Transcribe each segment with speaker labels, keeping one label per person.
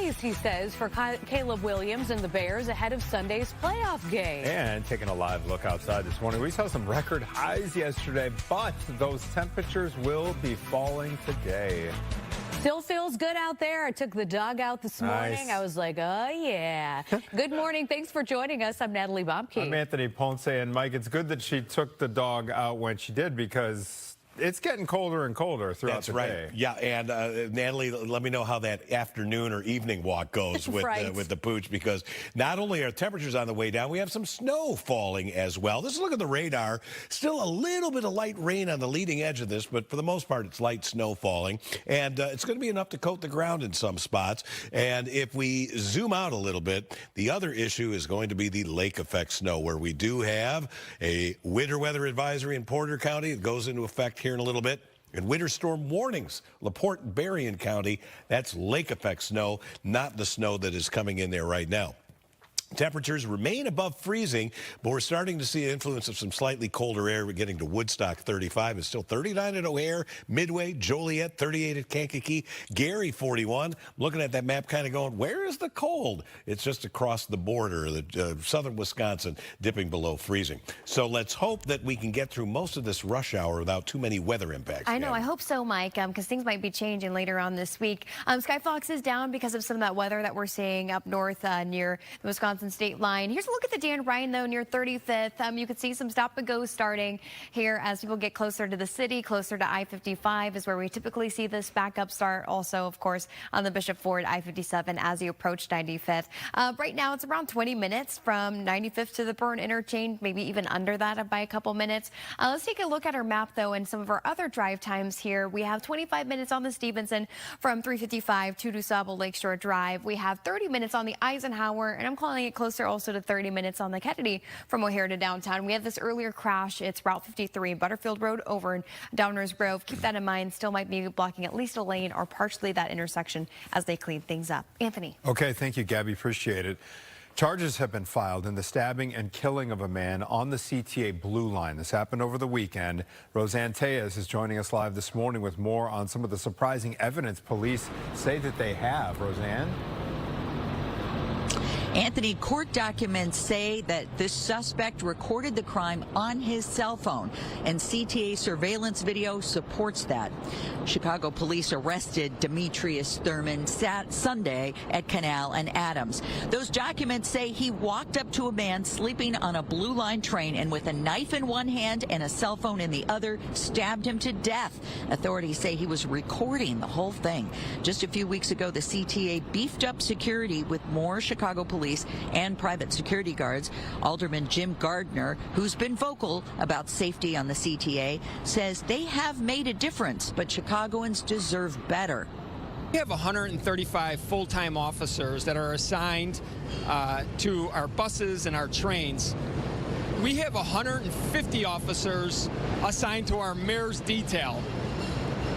Speaker 1: days, he says, for Caleb Williams and the Bears ahead of Sunday's playoff game.
Speaker 2: And taking a live look outside this morning, we saw some record highs yesterday, but those temperatures will be falling today.
Speaker 1: Still feels good out there. I took the dog out this morning.
Speaker 2: Nice.
Speaker 1: I was like, oh, yeah. Good morning. Thanks for joining us. I'm Natalie Bombke.
Speaker 2: I'm Anthony Ponce, and Mike, it's good that she took the dog out when she did, because it's getting colder and colder throughout the day.
Speaker 3: That's right. Yeah, and Natalie, let me know how that afternoon or evening walk goes with
Speaker 1: Right.
Speaker 3: with the pooch, because not only are temperatures on the way down, we have some snow falling as well. Let's look at the radar. Still a little bit of light rain on the leading edge of this, but for the most part, it's light snow falling, and it's going to be enough to coat the ground in some spots. And if we zoom out a little bit, the other issue is going to be the lake effect snow, where we do have a winter weather advisory in Porter County. It goes into effect here in a little bit. And winter storm warnings, LaPorte and Berrien County. That's lake effect snow, not the snow that is coming in there right now. Temperatures remain above freezing, but we're starting to see an influence of some slightly colder air. We're getting to Woodstock, 35. It's still 39 at O'Hare, Midway, Joliet, 38 at Kankakee, Gary, 41. Looking at that map, kind of going, where is the cold? It's just across the border, the southern Wisconsin, dipping below freezing. So let's hope that we can get through most of this rush hour without too many weather impacts.
Speaker 4: I know, I hope so, Mike, because things might be changing later on this week. Skyfox is down because of some of that weather that we're seeing up north near the Wisconsin state line. Here's a look at the Dan Ryan, though, near 35th. You can see some stop and go starting here as people get closer to the city, closer to I-55 is where we typically see this backup start. Also, of course, on the Bishop Ford I-57 as you approach 95th. Right now, it's around 20 minutes from 95th to the Byrne interchange, maybe even under that by a couple minutes. Let's take a look at our map, though, and some of our other drive times here. We have 25 minutes on the Stevenson from 355 to DuSable Lakeshore Drive. We have 30 minutes on the Eisenhower, and I'm calling it closer also to 30 minutes on the Kennedy from O'Hare to downtown. We had this earlier crash. It's Route 53, Butterfield Road over in Downers Grove. Keep that in mind. Still might be blocking at least a lane or partially that intersection as they clean things up. Anthony.
Speaker 2: Okay, thank you, Gabby. Appreciate it. Charges have been filed in the stabbing and killing of a man on the CTA Blue Line. This happened over the weekend. Roseanne Tellez is joining us live this morning with more on some of the surprising evidence police say that they have. Roseanne?
Speaker 5: Anthony, court documents say that this suspect recorded the crime on his cell phone, and CTA surveillance video supports that. Chicago police arrested Demetrius Thurman Sunday at Canal and Adams. Those documents say he walked up to a man sleeping on a Blue Line train and with a knife in one hand and a cell phone in the other, stabbed him to death. Authorities say he was recording the whole thing. Just a few weeks ago, the CTA beefed up security with more Chicago police and private security guards. Alderman Jim Gardner, who's been vocal about safety on the CTA, says they have made a difference, but Chicagoans deserve better.
Speaker 6: We have 135 full-time officers that are assigned to our buses and our trains. We have 150 officers assigned to our mayor's detail.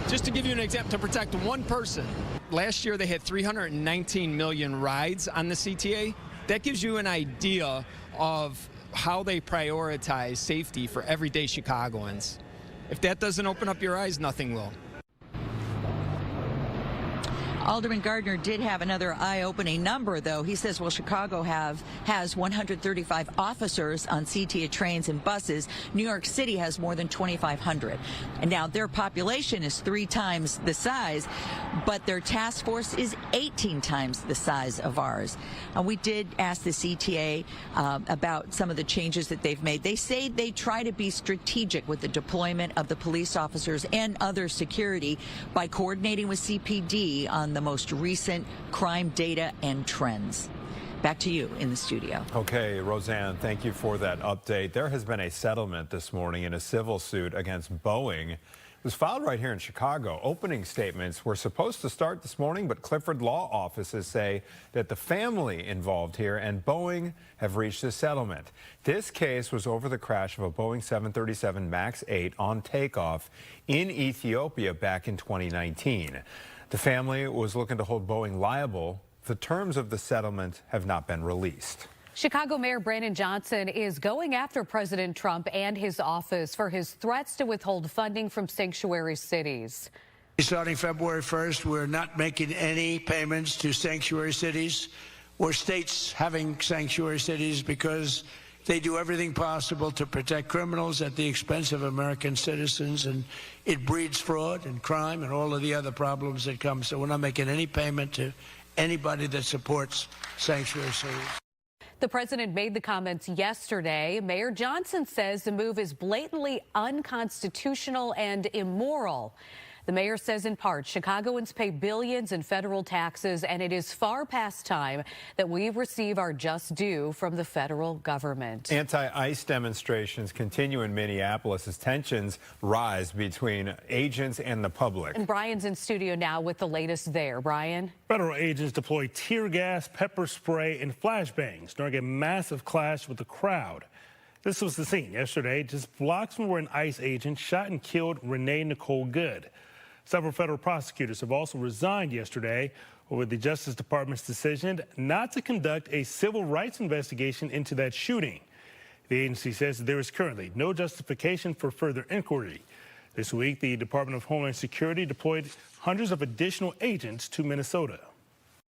Speaker 6: Just to give you an example, to protect one person. Last year, they had 319 million rides on the CTA. That gives you an idea of how they prioritize safety for everyday Chicagoans. If that doesn't open up your eyes, nothing will.
Speaker 5: Alderman Gardner did have another eye-opening number, though. He says, well, Chicago has 135 officers on CTA trains and buses. New York City has more than 2,500. And now their population is 3 times the size, but their task force is 18 times the size of ours. We did ask the CTA about some of the changes that they've made. They say they try to be strategic with the deployment of the police officers and other security by coordinating with CPD on the most recent crime data and trends. Back to you in the studio.
Speaker 2: Okay, Roseanne, thank you for that update. There has been a settlement this morning in a civil suit against Boeing. It was filed right here in Chicago. Opening statements were supposed to start this morning, but Clifford Law Offices say that the family involved here and Boeing have reached a settlement. This case was over the crash of a Boeing 737 MAX 8 on takeoff in Ethiopia back in 2019. The family was looking to hold Boeing liable. The terms of the settlement have not been released.
Speaker 1: Chicago Mayor Brandon Johnson is going after President Trump and his office for his threats to withhold funding from sanctuary cities.
Speaker 7: Starting February 1st, we're not making any payments to sanctuary cities or states having sanctuary cities because they do everything possible to protect criminals at the expense of American citizens, and it breeds fraud and crime and all of the other problems that come. So we're not making any payment to anybody that supports sanctuary cities.
Speaker 1: The president made the comments yesterday. Mayor Johnson says the move is blatantly unconstitutional and immoral. The mayor says in part, Chicagoans pay billions in federal taxes, and it is far past time that we receive our just due from the federal government.
Speaker 2: Anti-ICE demonstrations continue in Minneapolis as tensions rise between agents and the public.
Speaker 1: And Brian's in studio now with the latest there. Brian?
Speaker 8: Federal agents deployed tear gas, pepper spray, and flashbangs during a massive clash with the crowd. This was the scene yesterday, just blocks from where an ICE agent shot and killed Renee Nicole Good. Several federal prosecutors have also resigned yesterday over the Justice Department's decision not to conduct a civil rights investigation into that shooting. The agency says there is currently no justification for further inquiry. This week, the Department of Homeland Security deployed hundreds of additional agents to Minnesota.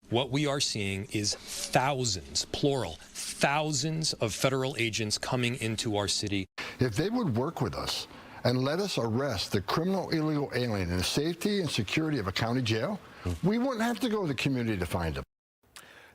Speaker 9: What we are seeing is thousands, plural, thousands of federal agents coming into our city.
Speaker 10: If they would work with us and let us arrest the criminal illegal alien in the safety and security of a county jail, we wouldn't have to go to the community to find him.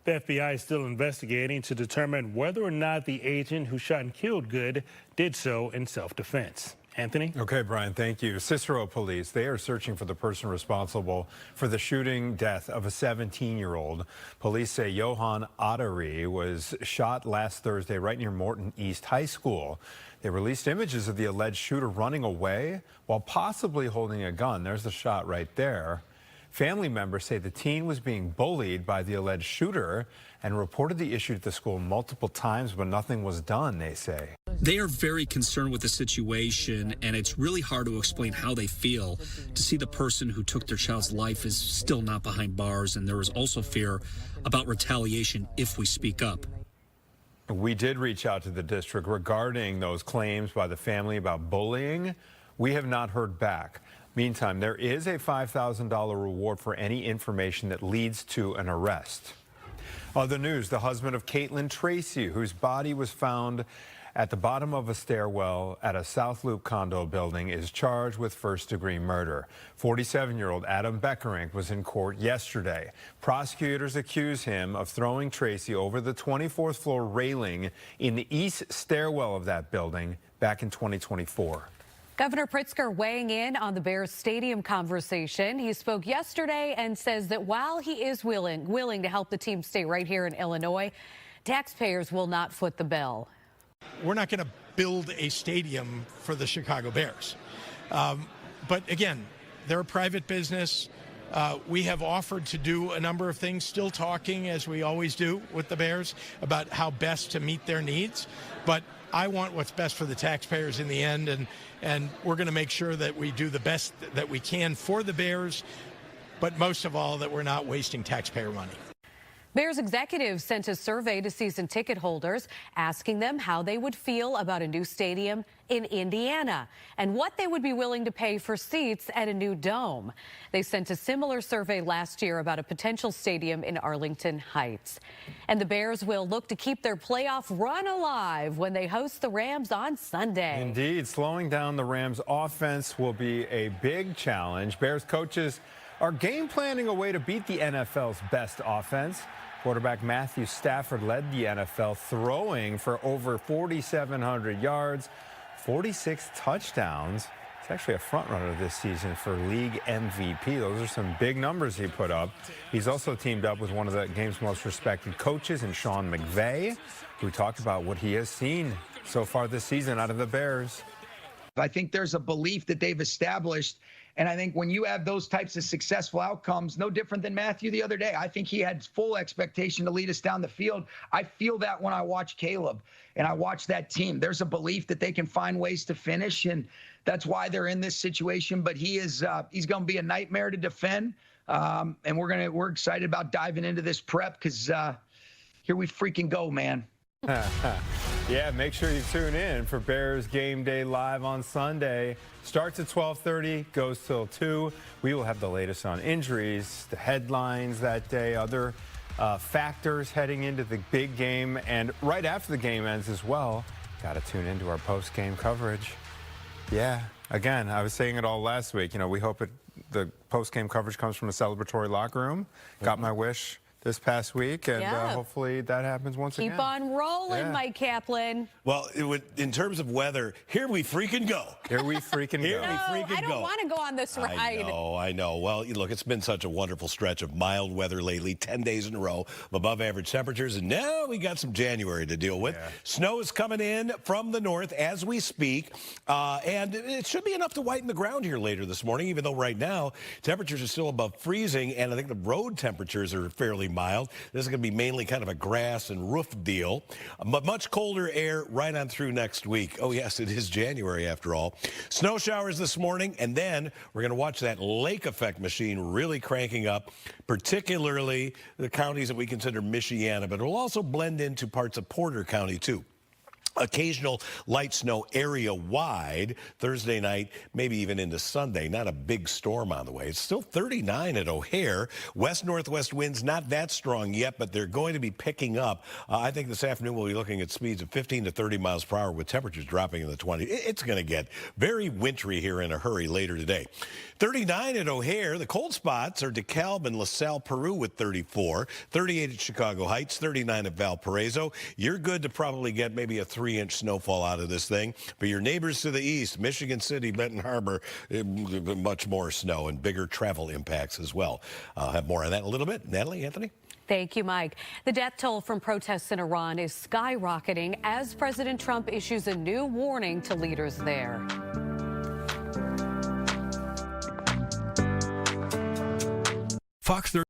Speaker 8: The FBI is still investigating to determine whether or not the agent who shot and killed Good did so in self-defense. Anthony?
Speaker 2: Okay, Brian, thank you. Cicero police, they are searching for the person responsible for the shooting death of a 17-year-old. Police say Johan Ottery was shot last Thursday right near Morton East High School. They released images of the alleged shooter running away while possibly holding a gun. There's the shot right there. Family members say the teen was being bullied by the alleged shooter and reported the issue to the school multiple times, but nothing was done, they say.
Speaker 11: They are very concerned with the situation, and it's really hard to explain how they feel to see the person who took their child's life is still not behind bars, and there is also fear about retaliation if we speak up.
Speaker 2: We did reach out to the district regarding those claims by the family about bullying. We have not heard back. Meantime, there is a $5,000 reward for any information that leads to an arrest. Other news, the husband of Caitlin Tracy, whose body was found at the bottom of a stairwell at a South Loop condo building, is charged with first-degree murder. 47-year-old Adam Beckerink was in court yesterday. Prosecutors accuse him of throwing Tracy over the 24th floor railing in the east stairwell of that building back in 2024.
Speaker 1: Governor Pritzker weighing in on the Bears stadium conversation. He spoke yesterday and says that while he is willing to help the team stay right here in Illinois, taxpayers will not foot the bill.
Speaker 12: We're not going to build a stadium for the Chicago Bears. But again, they're a private business. We have offered to do a number of things, still talking, as we always do with the Bears, about how best to meet their needs. But I want what's best for the taxpayers in the end, and we're going to make sure that we do the best that we can for the Bears, but most of all, that we're not wasting taxpayer money.
Speaker 1: Bears executives sent a survey to season ticket holders asking them how they would feel about a new stadium in Indiana and what they would be willing to pay for seats at a new dome. They sent a similar survey last year about a potential stadium in Arlington Heights. And the Bears will look to keep their playoff run alive when they host the Rams on Sunday.
Speaker 2: Indeed, slowing down the Rams offense will be a big challenge. Bears coaches are game planning a way to beat the NFL's best offense. Quarterback Matthew Stafford led the NFL, throwing for over 4,700 yards, 46 touchdowns. It's actually a front runner this season for league MVP. Those are some big numbers he put up. He's also teamed up with one of the game's most respected coaches in Sean McVay, who talked about what he has seen so far this season out of the Bears.
Speaker 13: I think there's a belief that they've established. And I think when you have those types of successful outcomes, no different than Matthew the other day, I think he had full expectation to lead us down the field. I feel that when I watch Caleb and I watch that team. There's a belief that they can find ways to finish, and that's why they're in this situation. But he's going to be a nightmare to defend, and we're excited about diving into this prep because here we freaking go, man.
Speaker 2: Yeah, make sure you tune in for Bears Game Day Live on Sunday. Starts at 12:30, goes till 2. We will have the latest on injuries, the headlines that day, other factors heading into the big game. And right after the game ends as well, got to tune into our post-game coverage. Yeah, again, I was saying it all last week. You know, we hope the post-game coverage comes from a celebratory locker room. Got my wish this past week, and hopefully that happens once again.
Speaker 1: Keep on rolling, Mike Kaplan.
Speaker 3: Well, in terms of weather, here we freaking go.
Speaker 2: Here we freaking go.
Speaker 1: I don't want to go on this ride.
Speaker 3: I know. Well, look, it's been such a wonderful stretch of mild weather lately, 10 days in a row of above average temperatures, and now we got some January to deal with. Yeah. Snow is coming in from the north as we speak, and it should be enough to whiten the ground here later this morning, even though right now temperatures are still above freezing, and I think the road temperatures are fairly mild. This is going to be mainly kind of a grass and roof deal, but much colder air right on through next week. Oh, yes, it is January after all. Snow showers this morning, and then we're going to watch that lake effect machine really cranking up, particularly the counties that we consider Michiana, but it will also blend into parts of Porter County, too. Occasional light snow area-wide Thursday night, maybe even into Sunday. Not a big storm on the way. It's still 39 at O'Hare. West-northwest winds not that strong yet, but they're going to be picking up. I think this afternoon we'll be looking at speeds of 15 to 30 miles per hour with temperatures dropping in the 20s. It's going to get very wintry here in a hurry later today. 39 at O'Hare. The cold spots are DeKalb and LaSalle, Peru with 34. 38 at Chicago Heights. 39 at Valparaiso. You're good to probably get maybe a 3-inch snowfall out of this thing. But your neighbors to the east, Michigan City, Benton Harbor, much more snow and bigger travel impacts as well. I'll have more on that in a little bit. Natalie, Anthony?
Speaker 1: Thank you, Mike. The death toll from protests in Iran is skyrocketing as President Trump issues a new warning to leaders there.
Speaker 14: Fox 30.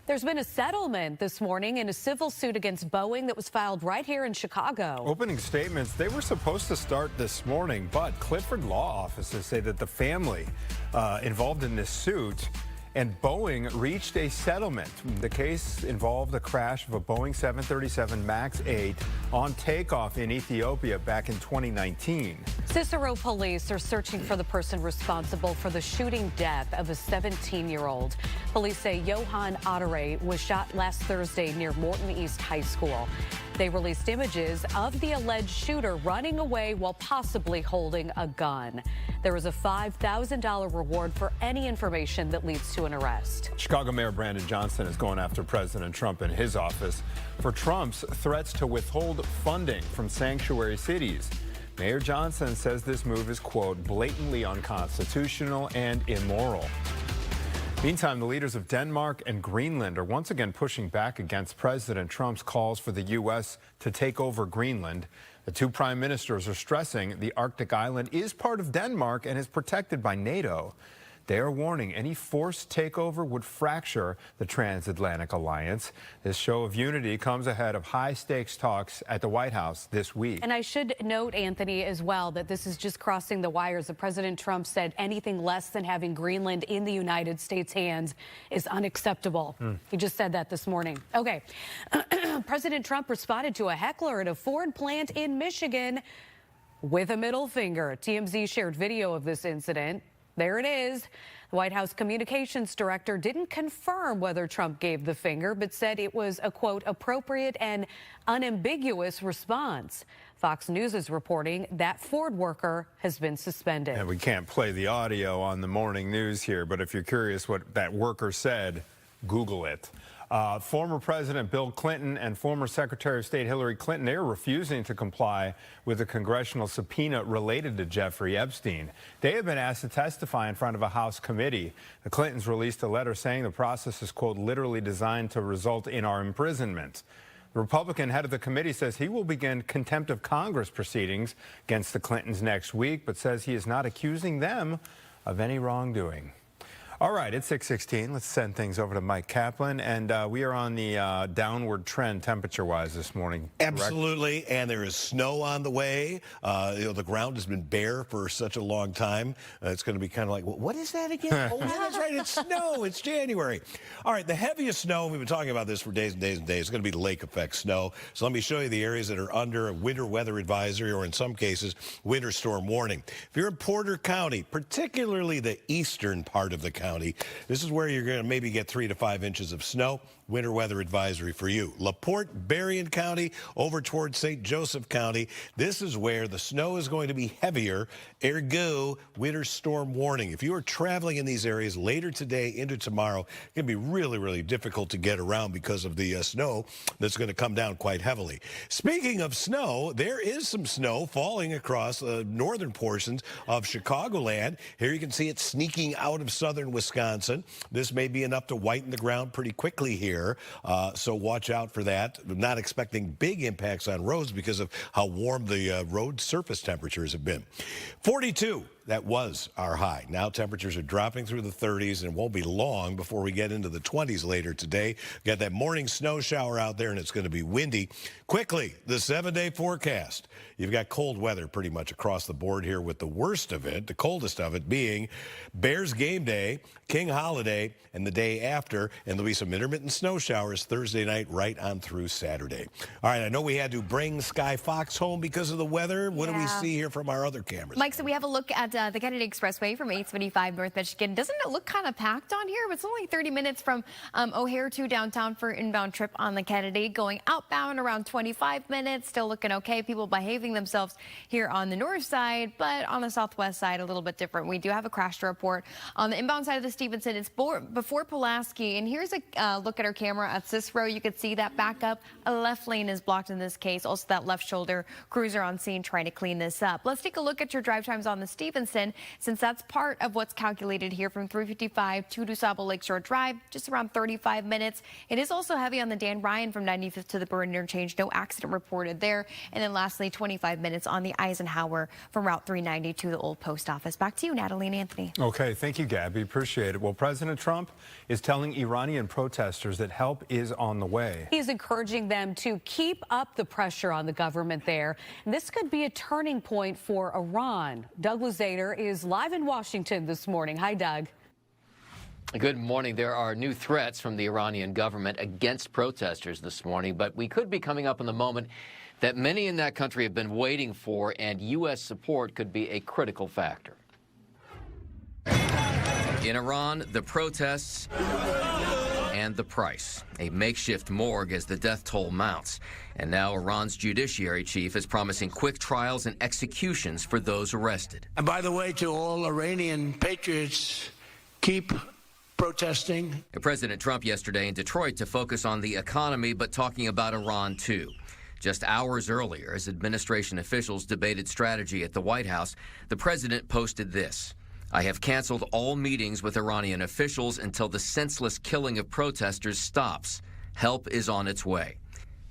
Speaker 1: There's been a settlement this morning in a civil suit against Boeing that was filed right here in Chicago.
Speaker 2: Opening statements, they were supposed to start this morning, but Clifford law offices say that the family involved in this suit and Boeing reached a settlement. The case involved the crash of a Boeing 737 MAX 8 on takeoff in Ethiopia back in 2019.
Speaker 1: Cicero police are searching for the person responsible for the shooting death of a 17-year-old. Police say Johan Ottere was shot last Thursday near Morton East High School. They released images of the alleged shooter running away while possibly holding a gun. There is a $5,000 reward for any information that leads to an arrest.
Speaker 2: Chicago Mayor Brandon Johnson is going after President Trump in his office for Trump's threats to withhold funding from sanctuary cities. Mayor Johnson says this move is, quote, blatantly unconstitutional and immoral. Meantime, the leaders of Denmark and Greenland are once again pushing back against President Trump's calls for the U.S. to take over Greenland. The two prime ministers are stressing the Arctic island is part of Denmark and is protected by NATO. They are warning any forced takeover would fracture the transatlantic alliance. This show of unity comes ahead of high-stakes talks at the White House this week.
Speaker 1: And I should note, Anthony, as well, that this is just crossing the wires. President Trump said anything less than having Greenland in the United States' hands is unacceptable. He just said that this morning. Okay. President Trump responded to a heckler at a Ford plant in Michigan with a middle finger. TMZ shared video of this incident. There it is. The White House communications director didn't confirm whether Trump gave the finger, but said it was a, quote, appropriate and unambiguous response. Fox News is reporting that Ford worker has been suspended.
Speaker 2: And we can't play the audio on the morning news here, but if you're curious what that worker said, Google it. Former President Bill Clinton and former Secretary of State Hillary Clinton, they are refusing to comply with a congressional subpoena related to Jeffrey Epstein. They have been asked to testify in front of a House committee. The Clintons released a letter saying the process is, quote, literally designed to result in our imprisonment. The Republican head of the committee says he will begin contempt of Congress proceedings against the Clintons next week, but says he is not accusing them of any wrongdoing. All right, it's 6:16. Let's send things over to Mike Kaplan. And we are on the downward trend temperature-wise this morning. Correct?
Speaker 3: Absolutely. And there is snow on the way. The ground has been bare for such a long time. It's going to be kind of like, what is that again? Oh, that's right. It's snow. It's January. All right, the heaviest snow, we've been talking about this for days and days and days, is going to be the lake effect snow. So let me show you the areas that are under a winter weather advisory, or in some cases, winter storm warning. If you're in Porter County, particularly the eastern part of the county, this is where you're going to maybe get 3 to 5 inches of snow. Winter weather advisory for you. LaPorte, Berrien County, over towards St. Joseph County. This is where the snow is going to be heavier. Ergo, winter storm warning. If you are traveling in these areas later today into tomorrow, it can be really, really difficult to get around because of the snow that's going to come down quite heavily. Speaking of snow, there is some snow falling across the northern portions of Chicagoland. Here you can see it sneaking out of southern Wisconsin. This may be enough to whiten the ground pretty quickly here. So watch out for that. I'm not expecting big impacts on roads because of how warm the road surface temperatures have been. 42. That was our high. Now temperatures are dropping through the 30s, and it won't be long before we get into the 20s later today. Got that morning snow shower out there, and it's going to be windy. Quickly, the 7-day forecast. You've got cold weather pretty much across the board here, with the worst of it, the coldest of it, being Bears game day, King holiday, and the day after. And there'll be some intermittent snow showers Thursday night right on through Saturday. All right, I know we had to bring Sky Fox home because of the weather. What do we see here from our other cameras?
Speaker 4: Mike, so we have a look at the Kennedy Expressway from 875 North Michigan. Doesn't it look kind of packed on here? But it's only 30 minutes from O'Hare to downtown for inbound trip on the Kennedy. Going outbound around 25 minutes. Still looking okay. People behaving themselves here on the north side, but on the southwest side a little bit different. We do have a crash to report on the inbound side of the Stevenson. It's before Pulaski, and here's a look at our camera at Cicero. You can see that backup. A left lane is blocked in this case. Also that left shoulder cruiser on scene trying to clean this up. Let's take a look at your drive times on the Stevenson, since that's part of what's calculated here from 355 to DuSable Lakeshore Drive, just around 35 minutes. It is also heavy on the Dan Ryan from 95th to the Burn Interchange. No accident reported there. And then lastly, 25 minutes on the Eisenhower from Route 390 to the Old Post Office. Back to you, Natalie and Anthony.
Speaker 2: Okay, thank you, Gabby. Appreciate it. Well, President Trump is telling Iranian protesters that help is on the way.
Speaker 1: He's encouraging them to keep up the pressure on the government there. And this could be a turning point for Iran. Doug Luzader is live in Washington this morning. Hi, Doug.
Speaker 15: Good morning. There are new threats from the Iranian government against protesters this morning, but we could be coming up on the moment that many in that country have been waiting for, and U.S. support could be a critical factor. In Iran, the protests and the price. A makeshift morgue as the death toll mounts. And now Iran's judiciary chief is promising quick trials and executions for those arrested.
Speaker 7: And by the way, to all Iranian patriots, keep protesting.
Speaker 15: President Trump yesterday in Detroit to focus on the economy, but talking about Iran too. Just hours earlier, as administration officials debated strategy at the White House, the president posted this: "I have canceled all meetings with Iranian officials until the senseless killing of protesters stops. Help is on its way."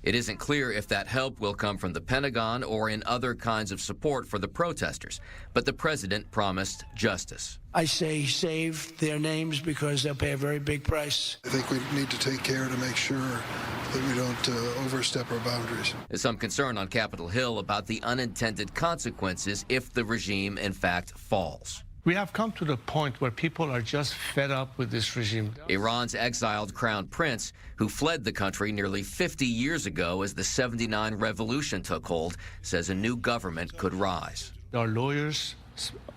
Speaker 15: It isn't clear if that help will come from the Pentagon or in other kinds of support for the protesters, but the president promised justice.
Speaker 7: I say save their names because they'll pay a very big price.
Speaker 16: I think we need to take care to make sure that we don't overstep our boundaries.
Speaker 15: There's some concern on Capitol Hill about the unintended consequences if the regime, in fact, falls.
Speaker 17: We have come to the point where people are just fed up with this regime.
Speaker 15: Iran's exiled crown prince, who fled the country nearly 50 years ago as the '79 revolution took hold, says a new government could rise.
Speaker 17: Our lawyers,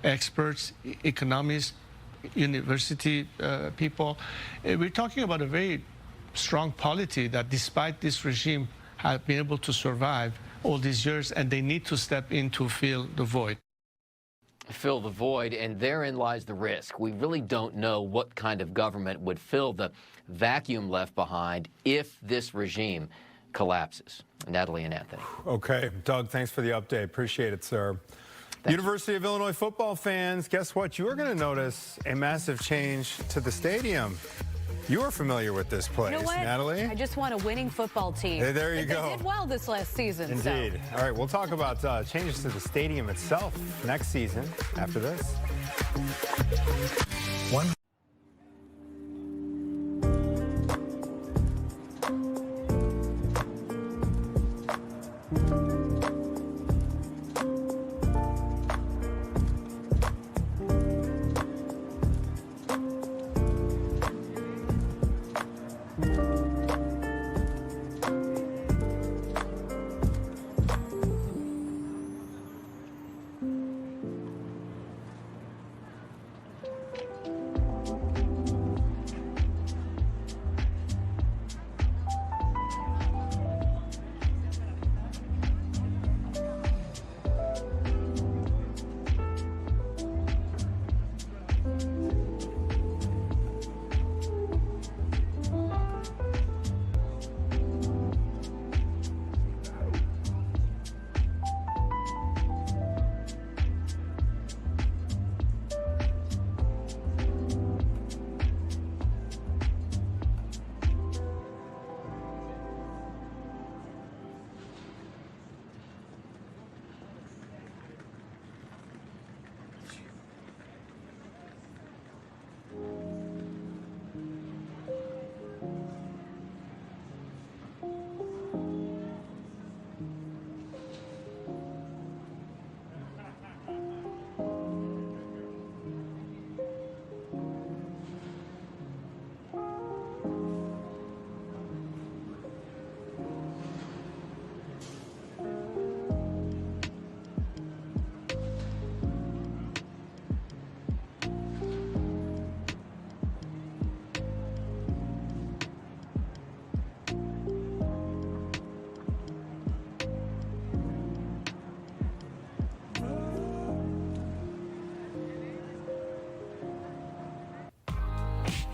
Speaker 17: experts, economists, university people, we're talking about a very strong polity that despite this regime have been able to survive all these years, and they need to step in to fill the void.
Speaker 15: Fill the void, and therein lies the risk. We really don't know what kind of government would fill the vacuum left behind if this regime collapses. Natalie and Anthony.
Speaker 2: Okay, Doug, thanks for the update. Appreciate it, sir. University of Illinois football fans, guess what? You are going to notice a massive change to the stadium. You are familiar with this place,
Speaker 1: You know what?
Speaker 2: Natalie?
Speaker 1: I just want a winning football team.
Speaker 2: Hey, there you go.
Speaker 1: They did well this last season.
Speaker 2: Indeed.
Speaker 1: So.
Speaker 2: All right, we'll talk about changes to the stadium itself next season after this.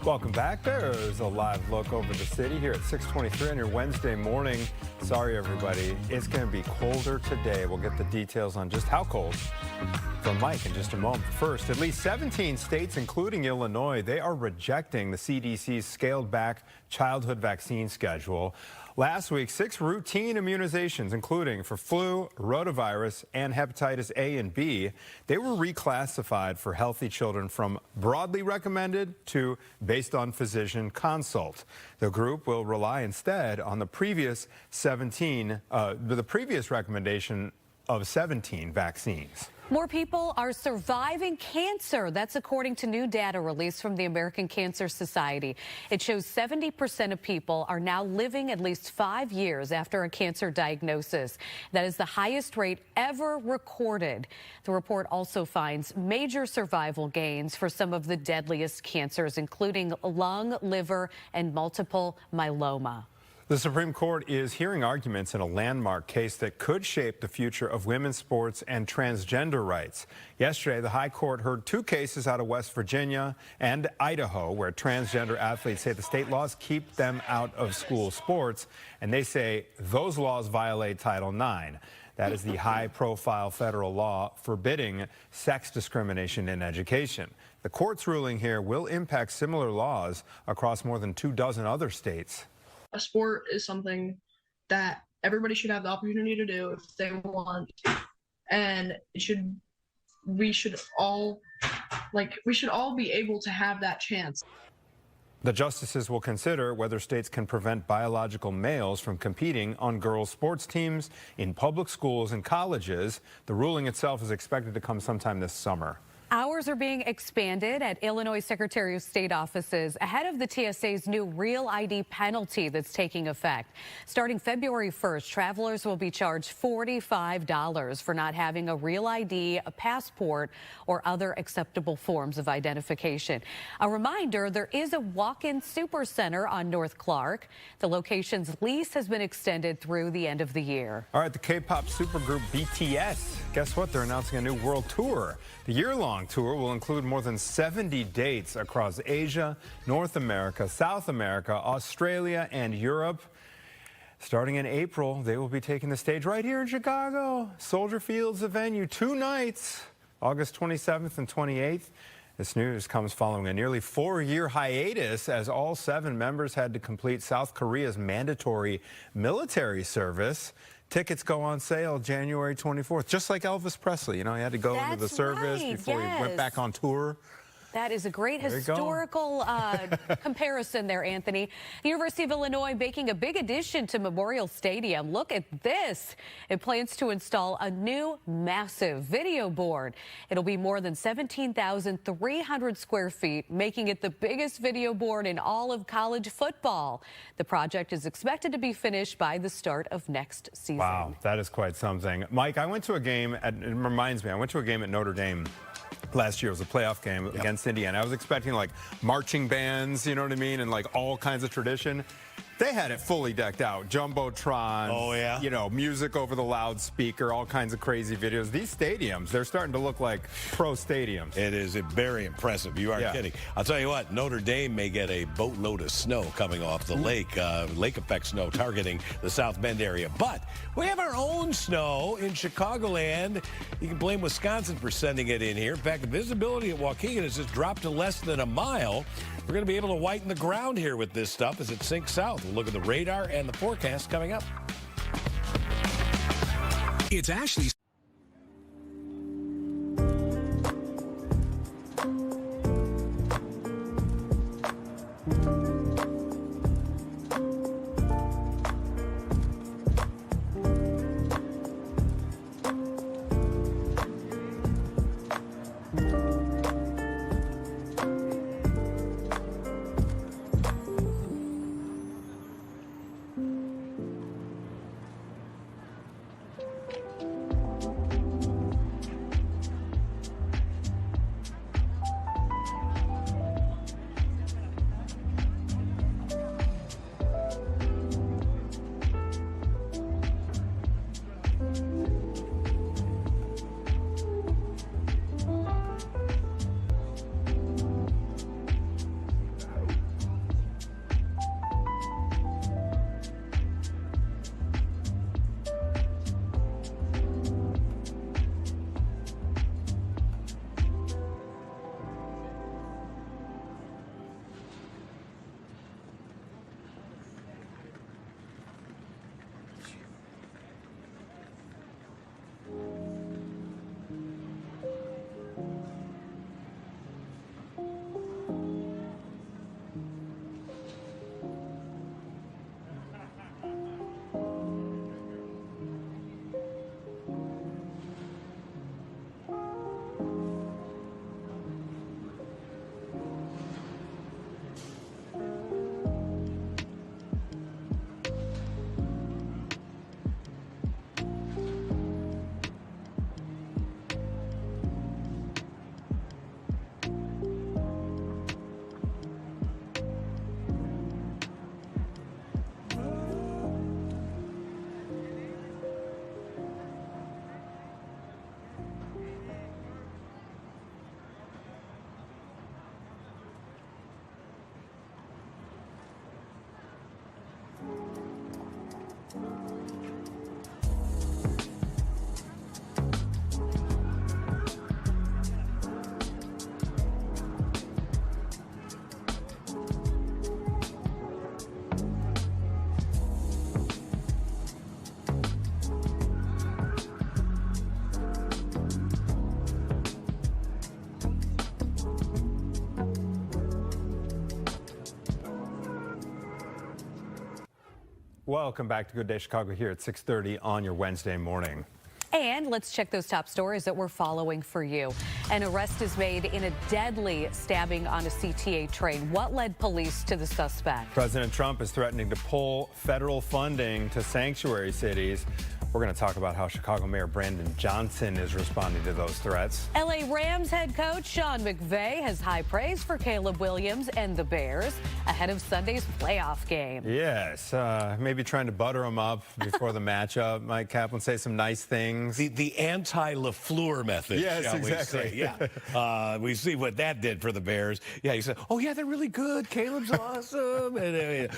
Speaker 2: Welcome back. There's a live look over the city here at 6:23 on your Wednesday morning. Sorry, everybody. It's going to be colder today. We'll get the details on just how cold from Mike in just a moment. First, at least 17 states, including Illinois, they are rejecting the CDC's scaled-back childhood vaccine schedule. Last week, 6 routine immunizations, including for flu, rotavirus, and hepatitis A and B, they were reclassified for healthy children from broadly recommended to based on physician consult. The group will rely instead on the previous recommendation of 17 vaccines.
Speaker 1: More people are surviving cancer. That's according to new data released from the American Cancer Society. It shows 70% of people are now living at least 5 years after a cancer diagnosis. That is the highest rate ever recorded. The report also finds major survival gains for some of the deadliest cancers, including lung, liver, and multiple myeloma.
Speaker 2: The Supreme Court is hearing arguments in a landmark case that could shape the future of women's sports and transgender rights. Yesterday, the High Court heard 2 cases out of West Virginia and Idaho where transgender athletes say the state laws keep them out of school sports, and they say those laws violate Title IX. That is the high-profile federal law forbidding sex discrimination in education. The court's ruling here will impact similar laws across more than 24 other states.
Speaker 18: A sport is something that everybody should have the opportunity to do if they want, and we should all be able to have that chance.
Speaker 2: The justices will consider whether states can prevent biological males from competing on girls' sports teams in public schools and colleges. The ruling itself is expected to come sometime this summer.
Speaker 1: Hours are being expanded at Illinois Secretary of State offices ahead of the TSA's new Real ID penalty that's taking effect. Starting February 1st, travelers will be charged $45 for not having a Real ID, a passport, or other acceptable forms of identification. A reminder, there is a walk-in super center on North Clark. The location's lease has been extended through the end of the year.
Speaker 2: All right, the K-pop supergroup BTS. Guess what? They're announcing a new world tour. The year-long tour will include more than 70 dates across Asia, North America, South America, Australia, and Europe. Starting in April, they will be taking the stage right here in Chicago. Soldier Field's the venue, 2 nights, August 27th and 28th. This news comes following a nearly 4-year hiatus as all 7 members had to complete South Korea's mandatory military service. Tickets go on sale January 24th, just like Elvis Presley. You know, he had to go into the service before he went back on tour.
Speaker 1: That is a great historical comparison there, Anthony. The University of Illinois making a big addition to Memorial Stadium. Look at this. It plans to install a new massive video board. It'll be more than 17,300 square feet, making it the biggest video board in all of college football. The project is expected to be finished by the start of next season.
Speaker 2: Wow, that is quite something. Mike, I went to a game, it reminds me, I went to a game at Notre Dame last year. It was a playoff game against Indiana. I was expecting like marching bands, you know what I mean, and like all kinds of tradition. They had it fully decked out. Jumbotron. Oh, yeah. You know, music over the loudspeaker, all kinds of crazy videos. These stadiums, they're starting to look like pro stadiums.
Speaker 3: It is very impressive. You aren't kidding. I'll tell you what, Notre Dame may get a boatload of snow coming off the lake. Lake effect snow targeting the South Bend area. But we have our own snow in Chicagoland. You can blame Wisconsin for sending it in here. In fact, the visibility at Waukegan has just dropped to less than a mile. We're going to be able to whiten the ground here with this stuff as it sinks south. We'll look at the radar and the forecast coming up.
Speaker 14: It's Ashley's.
Speaker 2: Welcome back to Good Day Chicago here at 6:30 on your Wednesday morning.
Speaker 1: And let's check those top stories that we're following for you. An arrest is made in a deadly stabbing on a CTA train. What led police to the suspect?
Speaker 2: President Trump is threatening to pull federal funding to sanctuary cities. We're going to talk about how Chicago Mayor Brandon Johnson is responding to those threats.
Speaker 1: LA Rams head coach Sean McVay has high praise for Caleb Williams and the Bears ahead of Sunday's playoff game.
Speaker 2: Yes, maybe trying to butter them up before the matchup. Mike Kaplan say some nice things.
Speaker 3: The anti-LaFleur method.
Speaker 2: Yes,
Speaker 3: shall
Speaker 2: exactly.
Speaker 3: We say. Yeah, we see what that did for the Bears. Yeah, he said, "Oh yeah, they're really good. Caleb's awesome." And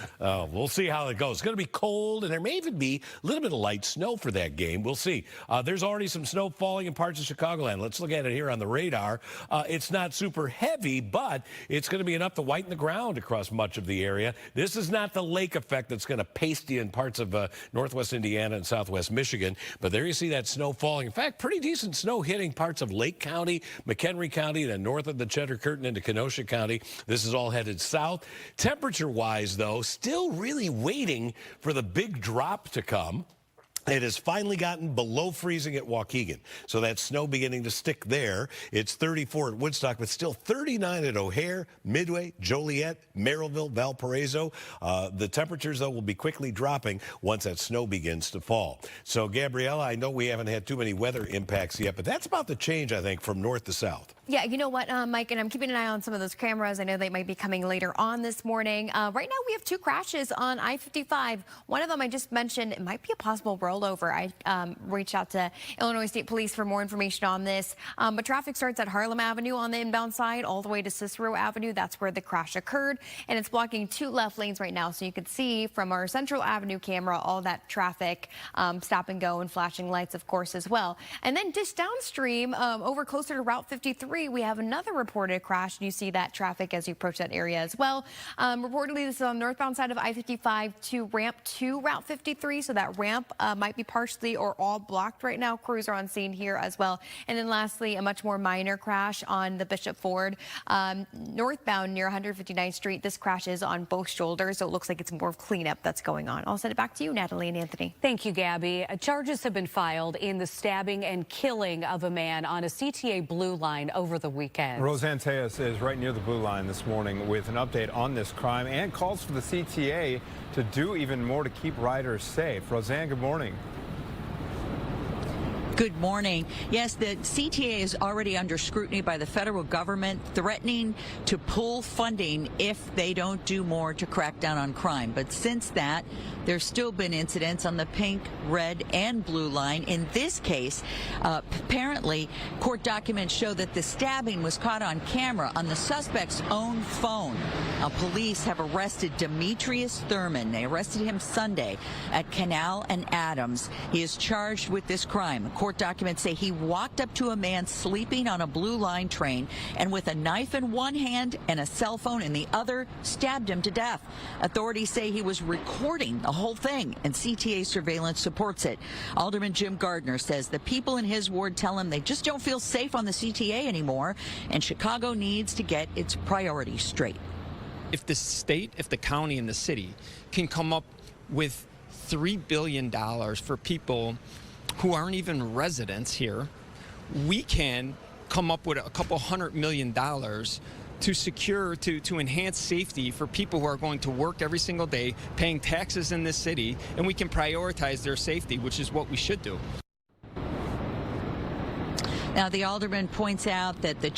Speaker 3: we'll see how it goes. It's going to be cold, and there may even be a little bit of light snow for that game. We'll see. There's already some snow falling in parts of Chicagoland. Let's look at it here on the radar. It's not super heavy, but it's going to be enough to whiten the ground across much of the area. This is not the lake effect that's going to paste you in parts of northwest Indiana and southwest Michigan. But there you see that snow falling. In fact, pretty decent snow hitting parts of Lake County, McHenry County, then north of the Cheddar Curtain into Kenosha County. This is all headed south. Temperature-wise, though, still really waiting for the big drop to come. It has finally gotten below freezing at Waukegan, so that snow beginning to stick there. It's 34 at Woodstock, but still 39 at O'Hare, Midway, Joliet, Merrillville, Valparaiso. The temperatures, though, will be quickly dropping once that snow begins to fall. So, Gabriella, I know we haven't had too many weather impacts yet, but that's about the change, I think, from north to south.
Speaker 4: Yeah, you know what, Mike, and I'm keeping an eye on some of those cameras. I know they might be coming later on this morning. Right now, we have 2 crashes on I-55. One of them I just mentioned, it might be a possible rollover. I reached out to Illinois State Police for more information on this. But traffic starts at Harlem Avenue on the inbound side all the way to Cicero Avenue. That's where the crash occurred. And it's blocking 2 left lanes right now. So you can see from our Central Avenue camera all that traffic, stop and go and flashing lights, of course, as well. And then just downstream, over closer to Route 53, we have another reported crash. You see that traffic as you approach that area as well. Reportedly, this is on the northbound side of I-55 to ramp to Route 53. So that ramp might be partially or all blocked right now. Crews are on scene here as well. And then lastly, a much more minor crash on the Bishop Ford northbound near 159th Street. This crash is on both shoulders, so it looks like it's more of cleanup that's going on. I'll send it back to you, Natalie and Anthony.
Speaker 1: Thank you, Gabby. Charges have been filed in the stabbing and killing of a man on a CTA Blue Line over the weekend.
Speaker 2: Roseanne Tejas is right near the Blue Line this morning with an update on this crime and calls for the CTA to do even more to keep riders safe. Roseanne, good morning.
Speaker 5: Good morning. Yes, the CTA is already under scrutiny by the federal government, threatening to pull funding if they don't do more to crack down on crime. But since that, there's still been incidents on the pink, red, and blue line. In this case, apparently, court documents show that the stabbing was caught on camera on the suspect's own phone. Now, police have arrested Demetrius Thurman. They arrested him Sunday at Canal and Adams. He is charged with this crime. Court documents say he walked up to a man sleeping on a Blue Line train and with a knife in one hand and a cell phone in the other, stabbed him to death. Authorities say he was recording the whole thing, and CTA surveillance supports it. Alderman Jim Gardner says the people in his ward tell him they just don't feel safe on the CTA anymore, and Chicago needs to get its priorities straight.
Speaker 6: If the state, if the county, and the city can come up with $3 billion for people who aren't even residents here, we can come up with a couple $100 million to secure, to enhance safety for people who are going to work every single day, paying taxes in this city, and we can prioritize their safety, which is what we should do.
Speaker 5: Now, the alderman points out that the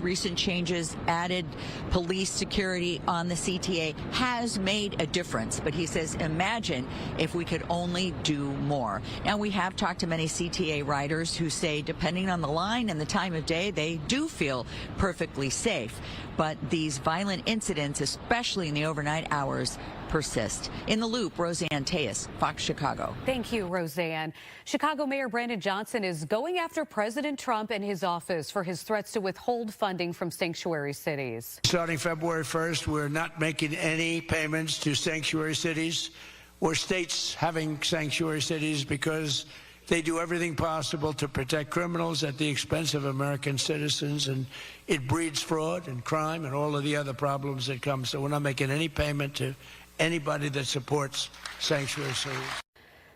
Speaker 5: recent changes, added police security on the CTA has made a difference. But he says, imagine if we could only do more. Now, we have talked to many CTA riders who say, depending on the line and the time of day, they do feel perfectly safe. But these violent incidents, especially in the overnight hours, persist. In the Loop, Roseanne Tejas, Fox Chicago.
Speaker 1: Thank you, Roseanne. Chicago Mayor Brandon Johnson is going after President Trump and his office for his threats to withhold funding from sanctuary cities.
Speaker 7: Starting February 1st, we're not making any payments to sanctuary cities or states having sanctuary cities because they do everything possible to protect criminals at the expense of American citizens, and it breeds fraud and crime and all of the other problems that come. So we're not making any payment to anybody that supports sanctuary cities.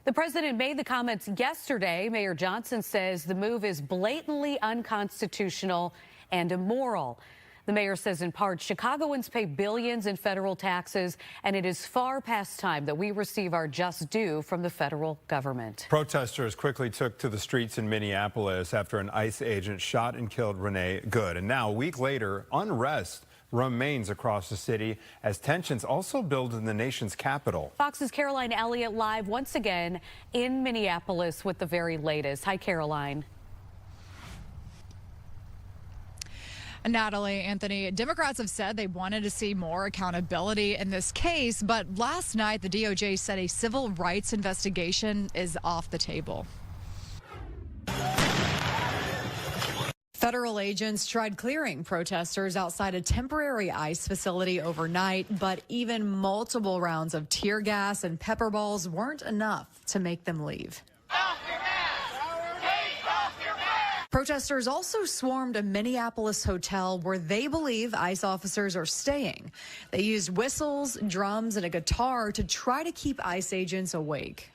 Speaker 1: The president made the comments yesterday. Mayor Johnson says the move is blatantly unconstitutional and immoral. The mayor says in part, Chicagoans pay billions in federal taxes, and it is far past time that we receive our just due from the federal government.
Speaker 2: Protesters quickly took to the streets in Minneapolis after an ICE agent shot and killed Renee Good. And now, a week later, unrest remains across the city as tensions also build in the nation's capital.
Speaker 1: Fox's Caroline Elliott live once again in Minneapolis with the very latest. Hi, Caroline.
Speaker 19: Natalie, Anthony, Democrats have said they wanted to see more accountability in this case, but last night the DOJ said a civil rights investigation is off the table. Federal agents tried clearing protesters outside a temporary ICE facility overnight, but even multiple rounds of tear gas and pepper balls weren't enough to make them leave. Protesters also swarmed a Minneapolis hotel where they believe ICE officers are staying. They used whistles, drums, and a guitar to try to keep ICE agents awake.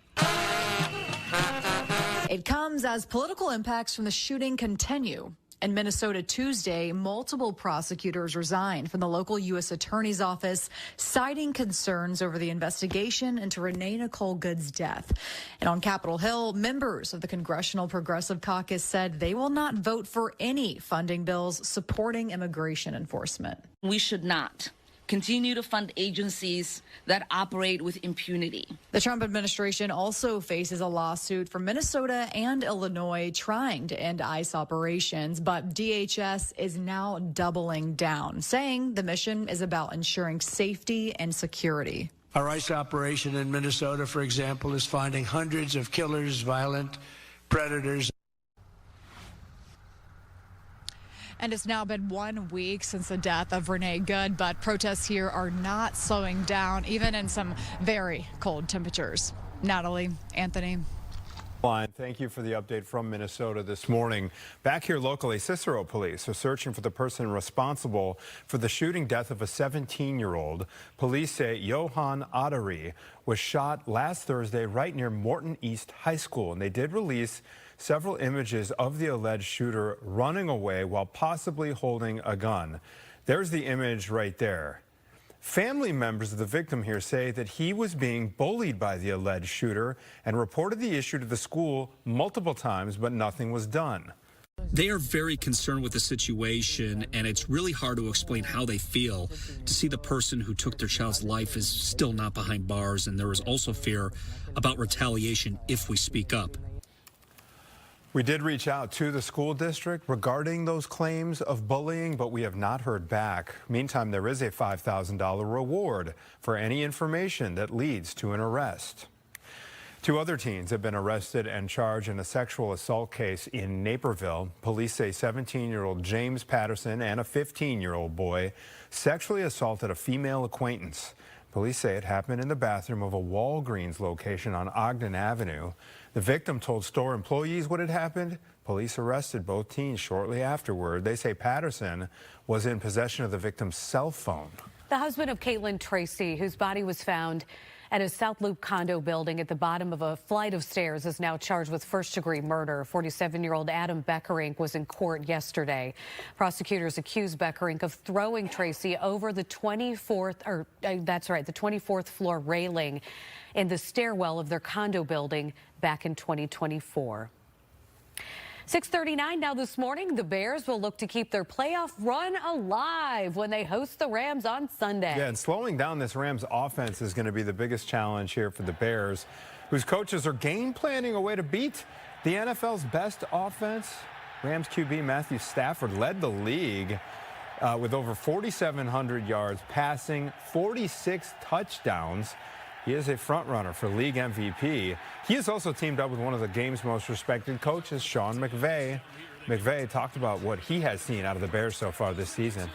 Speaker 19: It comes as political impacts from the shooting continue. In Minnesota Tuesday, multiple prosecutors resigned from the local U.S. Attorney's Office, citing concerns over the investigation into Renee Nicole Good's death. And on Capitol Hill, members of the Congressional Progressive Caucus said they will not vote for any funding bills supporting immigration enforcement.
Speaker 20: We should not continue to fund agencies that operate with impunity.
Speaker 19: The Trump administration also faces a lawsuit from Minnesota and Illinois trying to end ICE operations, but DHS is now doubling down, saying the mission is about ensuring safety and security.
Speaker 7: Our ICE operation in Minnesota, for example, is finding hundreds of killers, violent predators.
Speaker 19: And it's now been 1 week since the death of Renee Good, but protests here are not slowing down, even in some very cold temperatures. Natalie, Anthony.
Speaker 2: Thank you for the update from Minnesota this morning. Back here locally, Cicero police are searching for the person responsible for the shooting death of a 17-year-old. Police say Johan Adari was shot last Thursday right near Morton East High School, and they did release several images of the alleged shooter running away while possibly holding a gun. There's the image right there. Family members of the victim here say that he was being bullied by the alleged shooter and reported the issue to the school multiple times, but nothing was done.
Speaker 11: They are very concerned with the situation, and it's really hard to explain how they feel to see the person who took their child's life is still not behind bars, and there is also fear about retaliation if we speak up.
Speaker 2: We did reach out to the school district regarding those claims of bullying, but we have not heard back. Meantime, there is a $5,000 reward for any information that leads to an arrest. 2 other teens have been arrested and charged in a sexual assault case in Naperville. Police say 17-year-old James Patterson and a 15-year-old boy sexually assaulted a female acquaintance. Police say it happened in the bathroom of a Walgreens location on Ogden Avenue. The victim told store employees what had happened. Police arrested both teens shortly afterward. They say Patterson was in possession of the victim's cell phone.
Speaker 1: The husband of Caitlin Tracy, whose body was found at a South Loop condo building at the bottom of a flight of stairs, is now charged with first-degree murder. 47-year-old Adam Beckerink was in court yesterday. Prosecutors accused Beckerink of throwing Tracy over the 24th floor railing in the stairwell of their condo building back in 2024. 6:39 now this morning. The Bears will look to keep their playoff run alive when they host the Rams on Sunday.
Speaker 2: Yeah, and slowing down this Rams offense is going to be the biggest challenge here for the Bears, whose coaches are game planning a way to beat the NFL's best offense. Rams QB Matthew Stafford led the league with over 4,700 yards passing, 46 touchdowns. He is a front runner for league MVP. He has also teamed up with one of the game's most respected coaches, Sean McVay. McVay talked about what he has seen out of the Bears so far this season.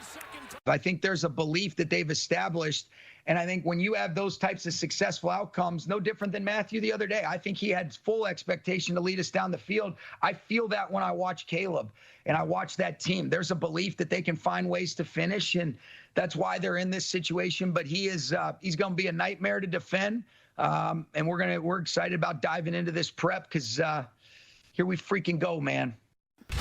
Speaker 13: I think there's a belief that they've established. And I think when you have those types of successful outcomes, no different than Matthew the other day, I think he had full expectation to lead us down the field. I feel that when I watch Caleb and I watch that team. There's a belief that they can find ways to finish, and that's why they're in this situation. But he's going to be a nightmare to defend, and we're excited about diving into this prep because here we freaking go, man.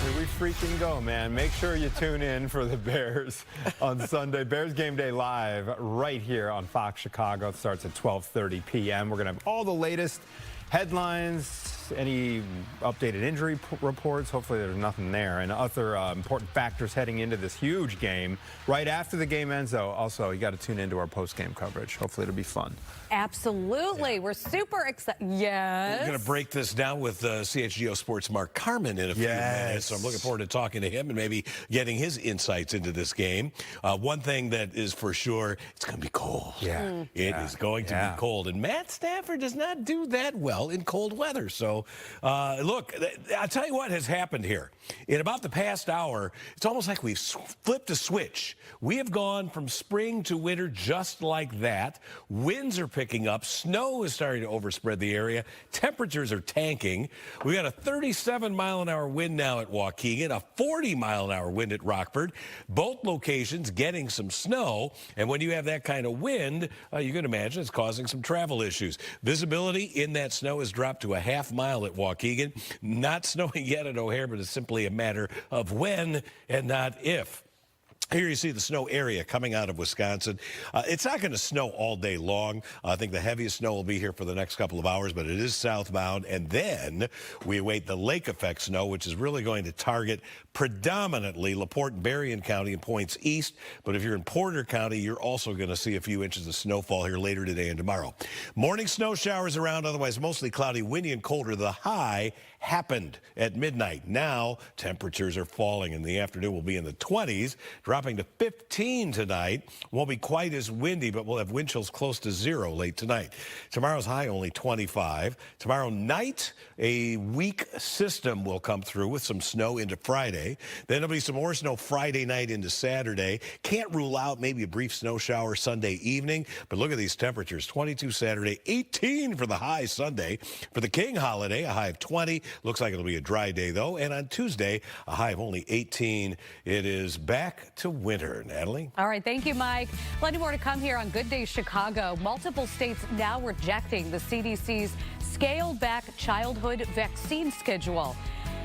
Speaker 2: Here we freaking go, man. Make sure you tune in for the Bears on Sunday. Bears Game Day live right here on Fox Chicago. It starts at 12:30 p.m. We're going to have all the latest headlines, any updated injury reports. Hopefully there's nothing there. And other important factors heading into this huge game. Right after the game ends, though, also, you got to tune into our post-game coverage. Hopefully it'll be fun.
Speaker 1: Absolutely. Yeah. We're super excited. Yes.
Speaker 3: We're going to break this down with CHGO Sports' Mark Carman in a few minutes. So I'm looking forward to talking to him and maybe getting his insights into this game. One thing that is for sure, it's going to be cold.
Speaker 2: Yeah.
Speaker 3: It is going to be cold. And Matt Stafford does not do that well in cold weather. So, look, I'll tell you what has happened here. In about the past hour, it's almost like we've flipped a switch. We have gone from spring to winter just like that. Winds are picking up. Snow is starting to overspread the area. Temperatures are tanking. We got a 37-mile-an-hour wind now at Waukegan, a 40-mile-an-hour wind at Rockford. Both locations getting some snow. And when you have that kind of wind, you can imagine it's causing some travel issues. Visibility in that snow has dropped to a half-mile at Waukegan. Not snowing yet at O'Hare, but it's simply a matter of when and not if. Here you see the snow area coming out of Wisconsin. It's not going to snow all day long. I think the heaviest snow will be here for the next couple of hours, but it is southbound. And then we await the lake effect snow, which is really going to target predominantly LaPorte and Berrien County and points east. But if you're in Porter County, you're also going to see a few inches of snowfall here later today and tomorrow. Morning snow showers around, otherwise mostly cloudy, windy, and colder. The high happened at midnight. Now temperatures are falling. In the afternoon, we'll be in the 20s, dropping to 15 tonight. Won't be quite as windy, but we'll have wind chills close to 0 late tonight. Tomorrow's high only 25. Tomorrow night, a weak system will come through with some snow into Friday. Then there'll be some more snow Friday night into Saturday. Can't rule out maybe a brief snow shower Sunday evening, but look at these temperatures. 22 Saturday, 18 for the high Sunday. For the King holiday, a high of 20. Looks like it'll be a dry day, though. And on Tuesday, a high of only 18. It is back to winter. Natalie?
Speaker 1: All right. Thank you, Mike. Plenty more to come here on Good Day Chicago. Multiple states now rejecting the CDC's scaled-back childhood vaccine schedule.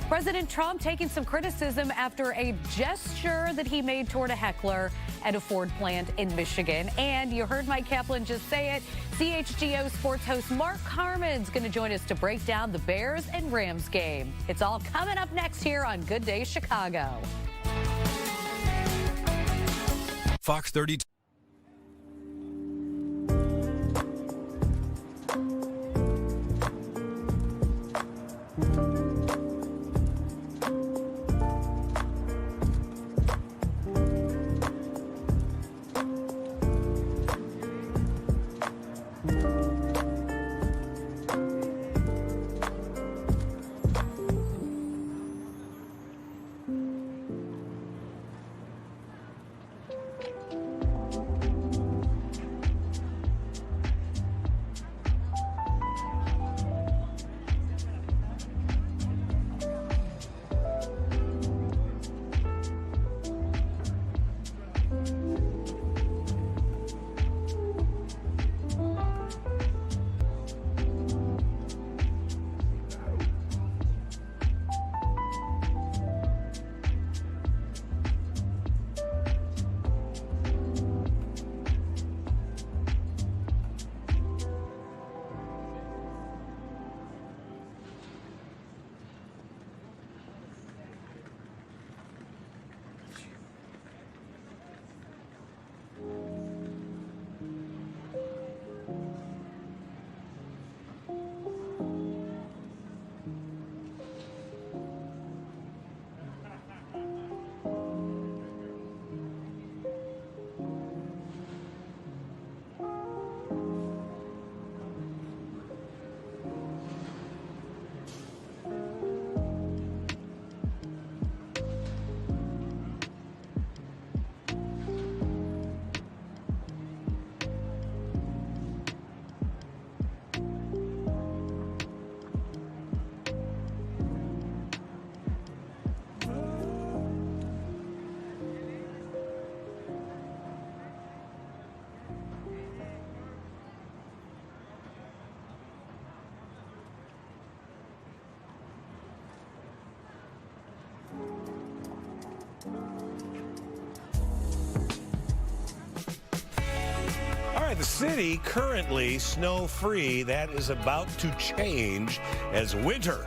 Speaker 1: President Trump taking some criticism after a gesture that he made toward a heckler at a Ford plant in Michigan. And you heard Mike Kaplan just say it. CHGO Sports host Mark Carman's going to join us to break down the Bears and Rams game. It's all coming up next here on Good Day Chicago.
Speaker 14: Fox 32.
Speaker 3: right, the city currently snow-free. That is about to change as winter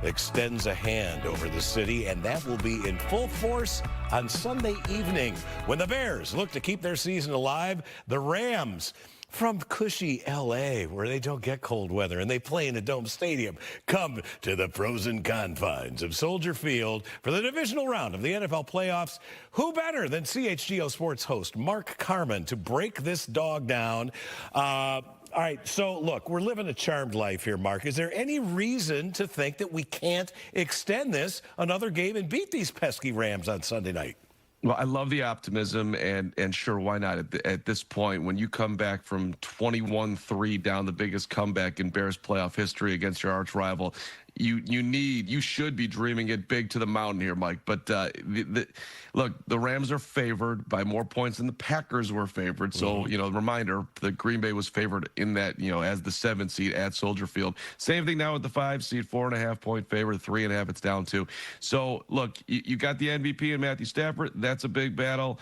Speaker 3: extends a hand over the city, and that will be in full force on Sunday evening when the Bears look to keep their season alive. The Rams from cushy L.A., where they don't get cold weather and they play in a dome stadium, come to the frozen confines of Soldier Field for the divisional round of the NFL playoffs. Who better than CHGO Sports host Mark Carman to break this dog down? All right, so look, we're living a charmed life here, Mark. Is there any reason to think that we can't extend this another game and beat these pesky Rams on Sunday night?
Speaker 21: Well, I love the optimism, and sure, why not? At this point, when you come back from 21-3 down, the biggest comeback in Bears playoff history against your arch rival, you should be dreaming it big to the mountain here, Mike. But look, the Rams are favored by more points than the Packers were favored. So, reminder, the Green Bay was favored in that, as the 7th seed at Soldier Field. Same thing now with the 5 seed, 4.5-point favorite, 3.5 it's down to. So, look, you got the MVP in Matthew Stafford. That's a big battle.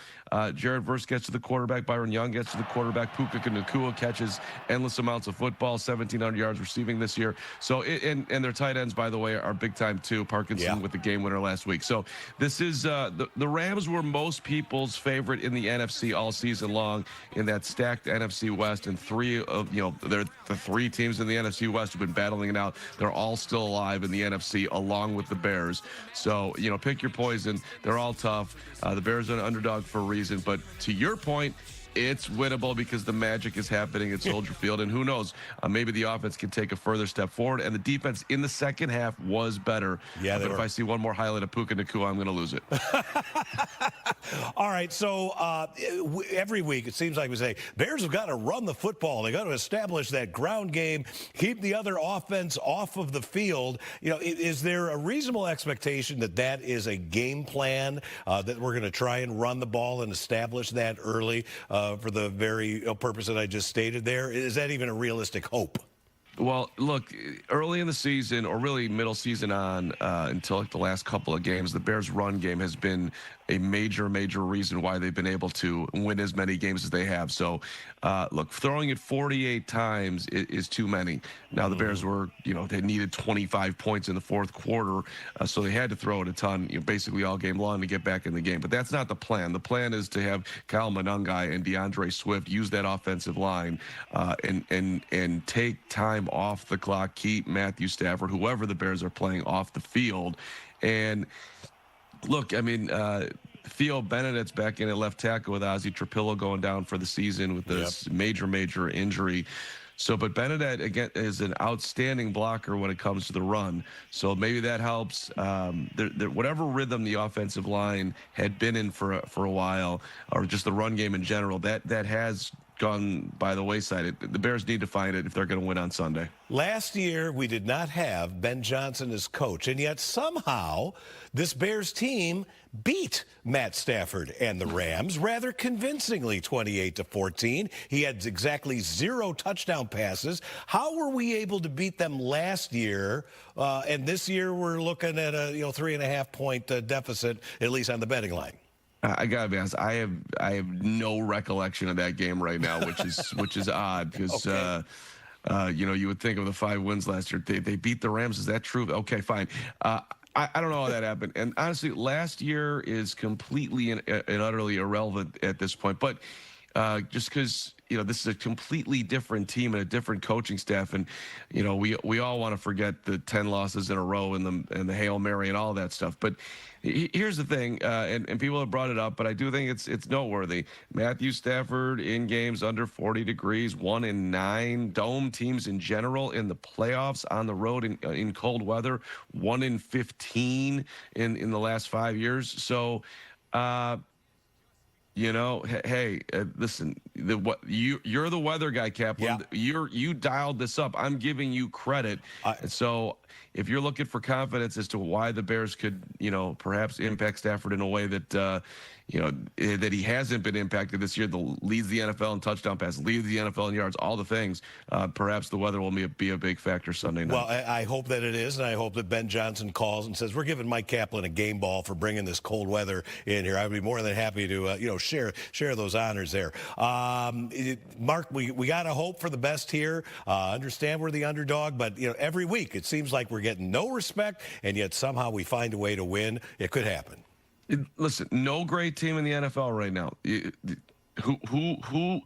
Speaker 21: Jared Verse gets to the quarterback. Byron Young gets to the quarterback. Puka Nacua catches endless amounts of football, 1,700 yards receiving this year. So, and their tight ends, by the way, are big time too. Parkinson with the game winner last week. So this is the Rams were most people's favorite in the NFC all season long in that stacked NFC West, and they're the 3 teams in the NFC West have been battling it out. They're all still alive in the NFC along with the Bears. So pick your poison. They're all tough. The Bears are an underdog for a reason, but to your point, it's winnable because the magic is happening at Soldier Field. And who knows, maybe the offense can take a further step forward. And the defense in the second half was better. Yeah, but if I see one more highlight of Puka Nacua, I'm going to lose it.
Speaker 3: All right, so every week it seems like we say, Bears have got to run the football. They got to establish that ground game, keep the other offense off of the field. Is there a reasonable expectation that that is a game plan, that we're going to try and run the ball and establish that early? For the very purpose that I just stated there? Is that even a realistic hope?
Speaker 21: Well, look, early in the season, or really middle season on until the last couple of games, the Bears' run game has been a major reason why they've been able to win as many games as they have. So, look, throwing it 48 times is too many. Now, the Bears were, they needed 25 points in the fourth quarter, so they had to throw it a ton, basically all game long to get back in the game. But that's not the plan. The plan is to have Kyle Monangai and DeAndre Swift use that offensive line and take time off the clock, keep Matthew Stafford, whoever the Bears are playing, off the field. And look, I mean, Theo Benedict's back in at left tackle with Ozzie Trapillo going down for the season with this major injury. So, but Benedict, again, is an outstanding blocker when it comes to the run. So maybe that helps. Whatever rhythm the offensive line had been in for a while, or just the run game in general, that has gone by the wayside. The Bears need to find it if they're going to win on Sunday.
Speaker 3: Last year, we did not have Ben Johnson as coach, and yet somehow this Bears team beat Matt Stafford and the Rams rather convincingly, 28-14. He had exactly 0 touchdown passes. How were we able to beat them last year? And this year, we're looking at a 3.5-point deficit, at least on the betting line.
Speaker 21: I gotta be honest. I have no recollection of that game right now, which is odd because you would think of the 5 wins last year. They beat the Rams. Is that true? Okay, fine. I don't know how that happened. And honestly, last year is completely and utterly irrelevant at this point. But just because this is a completely different team and a different coaching staff, and we all want to forget the 10 losses in a row and the Hail Mary and all that stuff. But here's the thing, and people have brought it up, but I do think it's noteworthy. Matthew Stafford in games under 40 degrees, 1-9. Dome teams in general in the playoffs on the road in cold weather, 1-15 in the last 5 years. So, hey, listen, you're the weather guy, Kaplan. Yeah. You dialed this up. I'm giving you credit. And so if you're looking for confidence as to why the Bears could, perhaps impact Stafford in a way that, that he hasn't been impacted this year, leads the NFL in touchdown passes, leads the NFL in yards, all the things, perhaps the weather will be a big factor Sunday night.
Speaker 3: Well, I hope that it is, and I hope that Ben Johnson calls and says, we're giving Mike Kaplan a game ball for bringing this cold weather in here. I'd be more than happy to, share those honors there. Mark, we got to hope for the best here. Understand we're the underdog, but every week it seems like we're getting no respect, and yet somehow we find a way to win. It could happen.
Speaker 21: Listen, no great team in the NFL right now. Who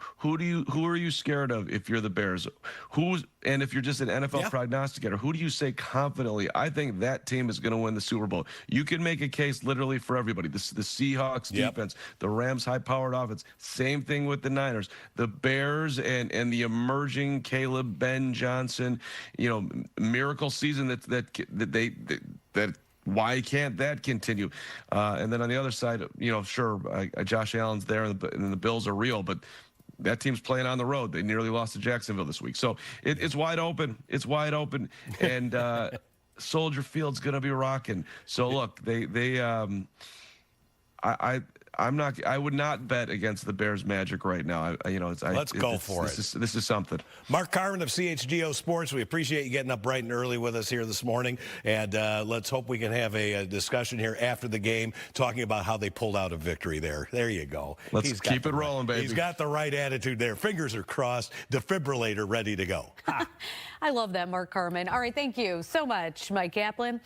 Speaker 21: are you scared of if you're the Bears? And if you're just an NFL prognosticator, who do you say confidently, I think that team is going to win the Super Bowl? You can make a case literally for everybody. The Seahawks defense, the Rams high-powered offense, same thing with the Niners. The Bears and the emerging Caleb Ben Johnson, miracle season that why can't that continue? And then on the other side, sure, Josh Allen's there and the Bills are real, but that team's playing on the road. They nearly lost to Jacksonville this week. So it's wide open. It's wide open. And Soldier Field's going to be rocking. So look, I would not bet against the Bears magic right now.
Speaker 3: Let's go for it.
Speaker 21: This is something.
Speaker 3: Mark Carman of CHGO Sports. We appreciate you getting up bright and early with us here this morning. And let's hope we can have a discussion here after the game talking about how they pulled out a victory there. There you go.
Speaker 21: Let's keep it rolling, baby.
Speaker 3: He's got the right attitude there. Fingers are crossed. Defibrillator ready to go.
Speaker 1: I love that, Mark Carman. All right, thank you so much, Mike Kaplan.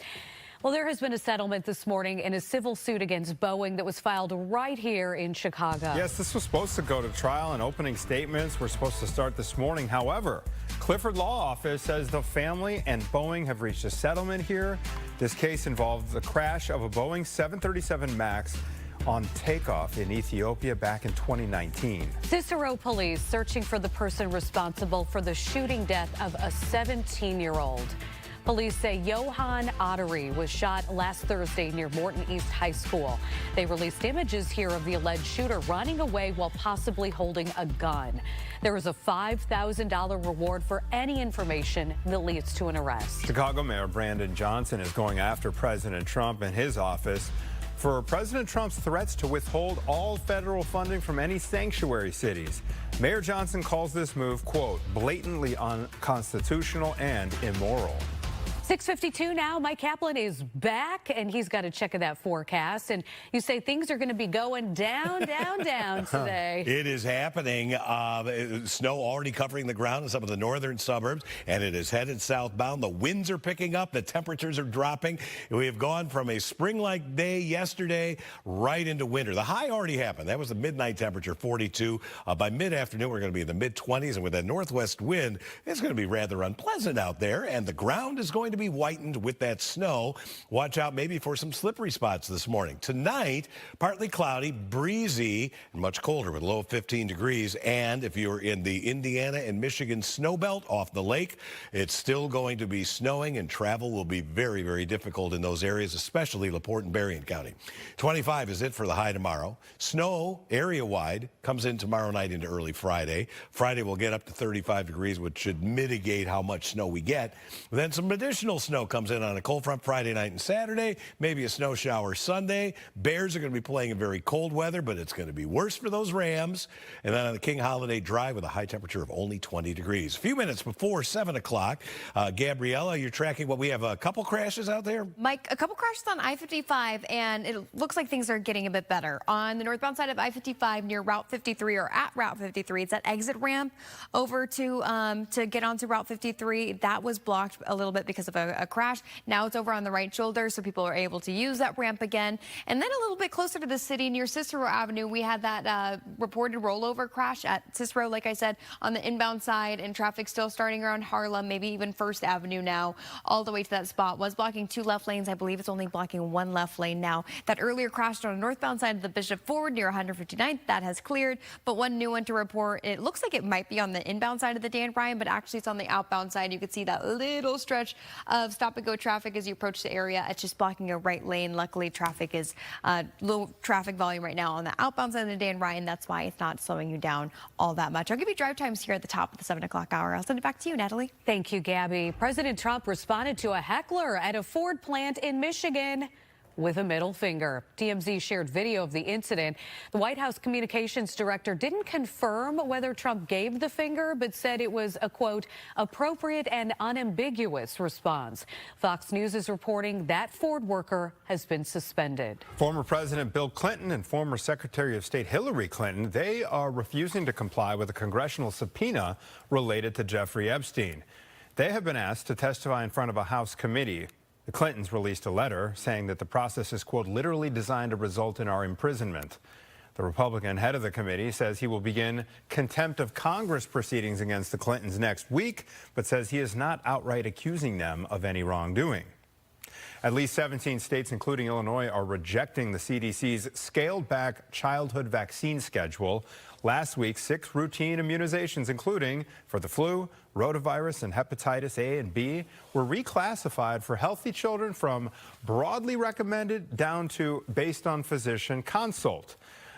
Speaker 1: Well, there has been a settlement this morning in a civil suit against Boeing that was filed right here in Chicago.
Speaker 2: Yes, this was supposed to go to trial, and opening statements were supposed to start this morning. However, Clifford Law Office says the family and Boeing have reached a settlement here. This case involved the crash of a Boeing 737 MAX on takeoff in Ethiopia back in 2019.
Speaker 1: Cicero police searching for the person responsible for the shooting death of a 17-year-old. Police say Johan Ottery was shot last Thursday near Morton East High School. They released images here of the alleged shooter running away while possibly holding a gun. There is a $5,000 reward for any information that leads to an arrest.
Speaker 2: Chicago Mayor Brandon Johnson is going after President Trump and his office for President Trump's threats to withhold all federal funding from any sanctuary cities. Mayor Johnson calls this move, quote, blatantly unconstitutional and immoral.
Speaker 1: 6:52 now. Mike Kaplan is back, and he's got a check of that forecast. And you say things are going to be going down, down today.
Speaker 3: It is happening. Snow already covering the ground in some of the northern suburbs, and it is headed southbound. The winds are picking up. The temperatures are dropping. We have gone from a spring-like day yesterday right into winter. The high already happened. That was the midnight temperature, 42. By mid-afternoon, we're going to be in the mid-20s, and with that northwest wind, it's going to be rather unpleasant out there, and the ground is going to be whitened with that snow. Watch out maybe for some slippery spots this morning. Tonight, partly cloudy, breezy, and much colder with a low of 15 degrees. And if you're in the Indiana and Michigan snow belt off the lake, it's still going to be snowing, and travel will be very, very difficult in those areas, especially LaPorte and Berrien County. 25 is it for the high tomorrow. Snow area-wide comes in tomorrow night into early Friday. Friday will get up to 35 degrees, which should mitigate how much snow we get. Then some additional snow comes in on a cold front Friday night and Saturday, maybe a snow shower Sunday. Bears are going to be playing in very cold weather, but it's going to be worse for those Rams. And then on the King Holiday Drive with a high temperature of only 20 degrees. A few minutes before 7 o'clock, Gabriella, you're tracking what we have a couple crashes out there?
Speaker 4: Mike, a couple crashes on I-55, and it looks like things are getting a bit better. On the northbound side of I-55 near Route 53 or at Route 53, it's that exit ramp over to get onto Route 53. That was blocked a little bit because of a crash. Now it's over on the right shoulder, so people are able to use that ramp again. And then a little bit closer to the city near Cicero Avenue, we had that reported rollover crash at Cicero, like I said, on the inbound side, and traffic still starting around Harlem, maybe even First Avenue now, all the way to that spot. Was blocking 2 left lanes. I believe it's only blocking 1 left lane now. That earlier crashed on the northbound side of the Bishop Ford near 159th. That has cleared, but one new one to report. It looks like it might be on the inbound side of the Dan Bryan, but actually it's on the outbound side. You could see that little stretch of stop-and-go traffic as you approach the area. It's just blocking a right lane. Luckily, traffic is low traffic volume right now on the outbound side of the Dan Ryan. That's why it's not slowing you down all that much. I'll give you drive times here at the top of the 7 o'clock hour. I'll send it back to you, Natalie.
Speaker 1: Thank you, Gabby. President Trump responded to a heckler at a Ford plant in Michigan with a middle finger. TMZ shared video of the incident. The White House communications director didn't confirm whether Trump gave the finger, but said it was a, quote, appropriate and unambiguous response. Fox News is reporting that Ford worker has been suspended.
Speaker 2: Former President Bill Clinton and former Secretary of State Hillary Clinton, they are refusing to comply with a congressional subpoena related to Jeffrey Epstein. They have been asked to testify in front of a House committee. The Clintons released a letter saying that the process is, quote, literally designed to result in our imprisonment. The Republican head of the committee says he will begin contempt of Congress proceedings against the Clintons next week, but says he is not outright accusing them of any wrongdoing. At least 17 states, including Illinois, are rejecting the CDC's scaled-back childhood vaccine schedule. Last week, 6 routine immunizations, including for the flu, rotavirus, and hepatitis A and B, were reclassified for healthy children from broadly recommended down to based on physician consult.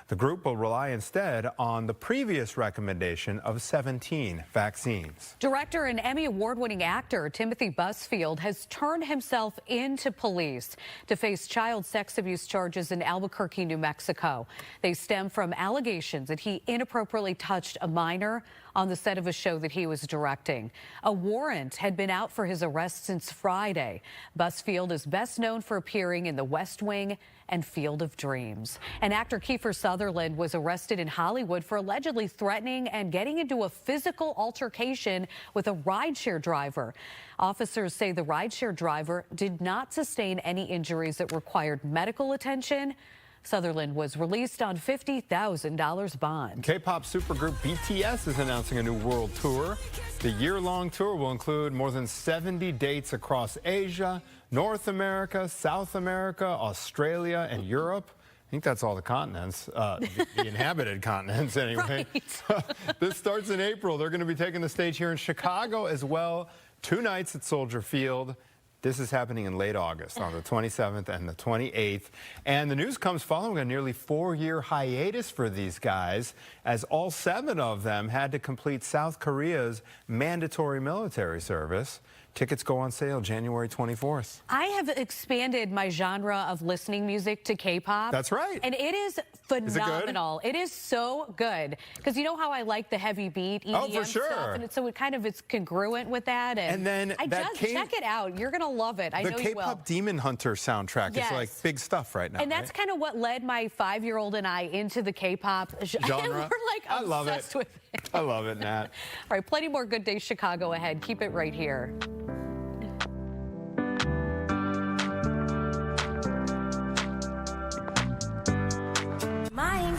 Speaker 2: The group will rely instead on the previous recommendation of 17 vaccines.
Speaker 1: Director and Emmy Award-winning actor Timothy Busfield has turned himself into police to face child sex abuse charges in Albuquerque, New Mexico. They stem from allegations that he inappropriately touched a minor on the set of a show that he was directing. A warrant had been out for his arrest since Friday. Busfield is best known for appearing in The West Wing and Field of Dreams. And actor Kiefer Sutherland was arrested in Hollywood for allegedly threatening and getting into a physical altercation with a rideshare driver. Officers say the rideshare driver did not sustain any injuries that required medical attention. Sutherland was released on $50,000 bond.
Speaker 2: K-pop supergroup BTS is announcing a new world tour. The year-long tour will include more than 70 dates across Asia, North America, South America, Australia, and Europe. I think that's all the continents, the inhabited continents anyway. Right. This starts in April. They're going to be taking the stage here in Chicago as well. 2 nights at Soldier Field. This is happening in late August on the 27th and the 28th. And the news comes following a nearly 4-year hiatus for these guys, as all 7 of them had to complete South Korea's mandatory military service. Tickets go on sale January 24th.
Speaker 1: I have expanded my genre of listening music to K-pop.
Speaker 2: That's right.
Speaker 1: And it is phenomenal. It is so good. Because you know how I like the heavy beat EDM stuff? And so it's congruent with that. And
Speaker 2: then
Speaker 1: check it out. You're going to love it. I know you will.
Speaker 2: The K-pop Demon Hunter soundtrack is like big stuff right now.
Speaker 1: And that's kind of what led my 5-year-old and I into the K-pop genre. We're like obsessed with it.
Speaker 2: I love it, Nat.
Speaker 1: All right, plenty more Good Day Chicago ahead. Keep it right here.
Speaker 9: My